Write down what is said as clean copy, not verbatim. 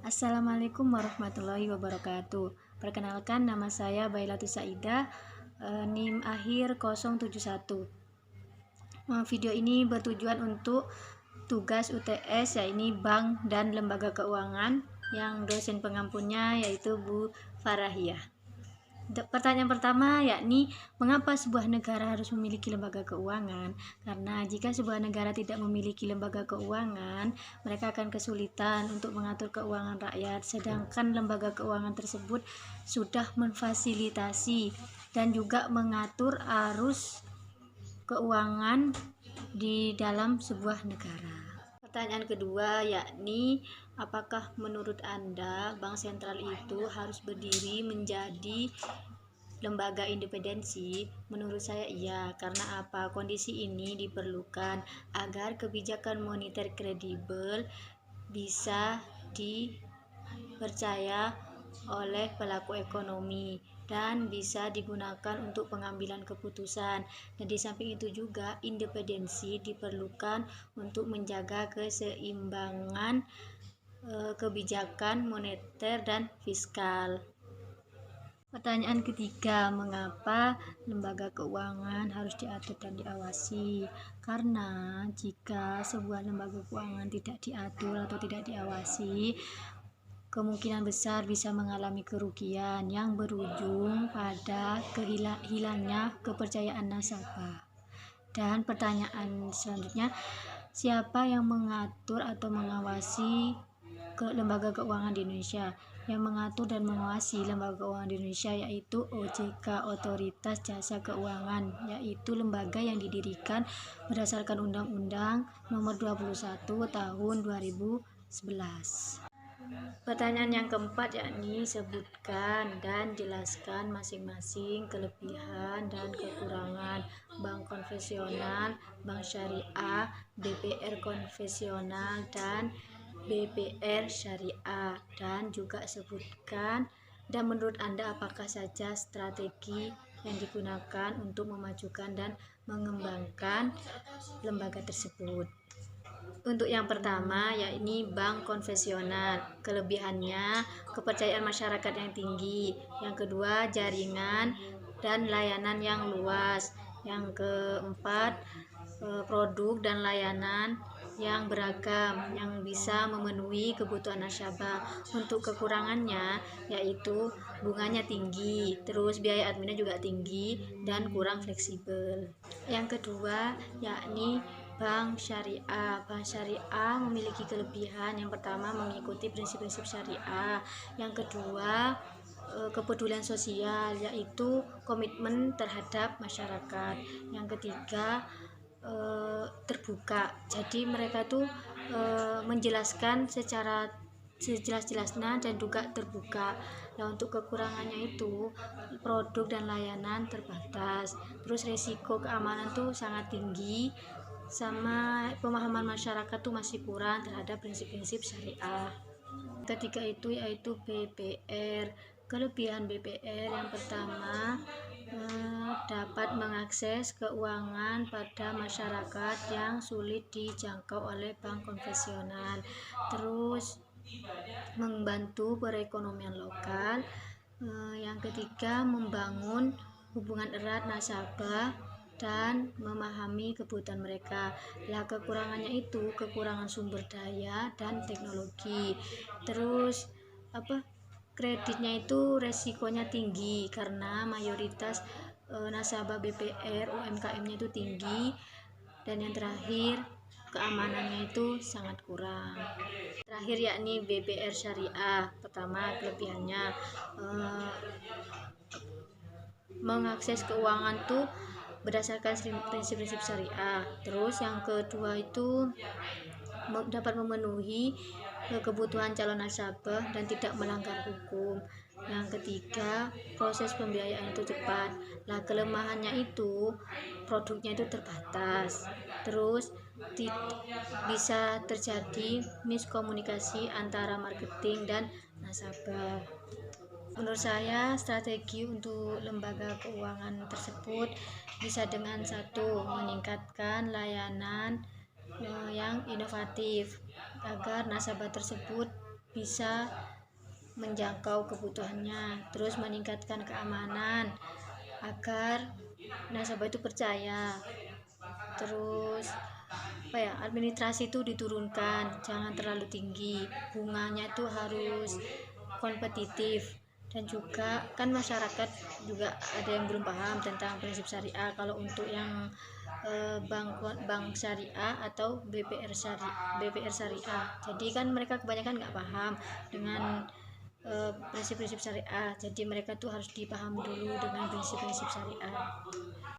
Assalamualaikum warahmatullahi wabarakatuh. Perkenalkan, nama saya Bailatus Saidah, NIM akhir 071. Video ini bertujuan untuk tugas UTS, yaitu bank dan lembaga keuangan, yang dosen pengampunnya yaitu Bu Farahiyah. Pertanyaan pertama yakni, mengapa sebuah negara harus memiliki lembaga keuangan? Karena jika sebuah negara tidak memiliki lembaga keuangan, mereka akan kesulitan untuk mengatur keuangan rakyat, sedangkan lembaga keuangan tersebut sudah memfasilitasi dan juga mengatur arus keuangan di dalam sebuah negara. Pertanyaan kedua yakni, apakah menurut Anda bank sentral itu harus berdiri menjadi lembaga independensi? Menurut saya iya, karena apa? Kondisi ini diperlukan agar kebijakan moneter kredibel bisa dipercaya oleh pelaku ekonomi dan bisa digunakan untuk pengambilan keputusan. Dan di samping itu juga independensi diperlukan untuk menjaga keseimbangan kebijakan moneter dan fiskal. Pertanyaan ketiga, mengapa lembaga keuangan harus diatur dan diawasi? Karena jika sebuah lembaga keuangan tidak diatur atau tidak diawasi, kemungkinan besar bisa mengalami kerugian yang berujung pada hilangnya kepercayaan nasabah. Dan pertanyaan selanjutnya, siapa yang mengatur atau mengawasi lembaga keuangan di Indonesia? Yang mengatur dan mengawasi lembaga keuangan di Indonesia yaitu OJK, Otoritas Jasa Keuangan, yaitu lembaga yang didirikan berdasarkan Undang-Undang Nomor 21 Tahun 2011. Pertanyaan yang keempat yakni, sebutkan dan jelaskan masing-masing kelebihan dan kekurangan bank konvensional, bank syariah, BPR konvensional, dan BPR syariah, dan juga sebutkan dan menurut Anda apakah saja strategi yang digunakan untuk memajukan dan mengembangkan lembaga tersebut. Untuk yang pertama yakni bank konvensional, kelebihannya kepercayaan masyarakat yang tinggi, yang kedua jaringan dan layanan yang luas, yang keempat produk dan layanan yang beragam yang bisa memenuhi kebutuhan nasabah. Untuk kekurangannya yaitu bunganya tinggi, terus biaya adminnya juga tinggi dan kurang fleksibel. Yang kedua yakni bank syariah. Bank syariah memiliki kelebihan, yang pertama mengikuti prinsip-prinsip syariah, yang kedua kepedulian sosial, yaitu komitmen terhadap masyarakat, yang ketiga terbuka, jadi mereka tuh menjelaskan secara sejelas-jelasnya dan juga terbuka. Nah, untuk kekurangannya itu produk dan layanan terbatas, terus resiko keamanan tuh sangat tinggi, sama pemahaman masyarakat tuh masih kurang terhadap prinsip-prinsip syariah. Ketiga itu yaitu BPR. Kelebihan BPR yang pertama, dapat mengakses keuangan pada masyarakat yang sulit dijangkau oleh bank konvensional, terus membantu perekonomian lokal. Yang ketiga, membangun hubungan erat nasabah dan memahami kebutuhan mereka. Lah, kekurangannya itu kekurangan sumber daya dan teknologi. Terus kreditnya itu resikonya tinggi karena mayoritas nasabah BPR UMKM-nya itu tinggi. Dan yang terakhir, keamanannya itu sangat kurang. Terakhir yakni BPR syariah. Pertama, kelebihannya mengakses keuangan tuh berdasarkan prinsip-prinsip syariah. Terus yang kedua itu dapat memenuhi kebutuhan calon nasabah dan tidak melanggar hukum. Yang ketiga, proses pembiayaan itu cepat. Nah, kelemahannya itu produknya itu terbatas. Terus bisa terjadi miskomunikasi antara marketing dan nasabah. Menurut saya, strategi untuk lembaga keuangan tersebut bisa dengan satu, meningkatkan layanan yang inovatif agar nasabah tersebut bisa menjangkau kebutuhannya, terus meningkatkan keamanan agar nasabah itu percaya. Terus administrasi itu diturunkan, jangan terlalu tinggi, bunganya itu harus kompetitif. Dan juga kan masyarakat juga ada yang belum paham tentang prinsip syariah. Kalau untuk yang bank syariah atau BPR syariah, jadi kan mereka kebanyakan nggak paham dengan prinsip-prinsip syariah. Jadi mereka tuh harus dipahami dulu dengan prinsip-prinsip syariah.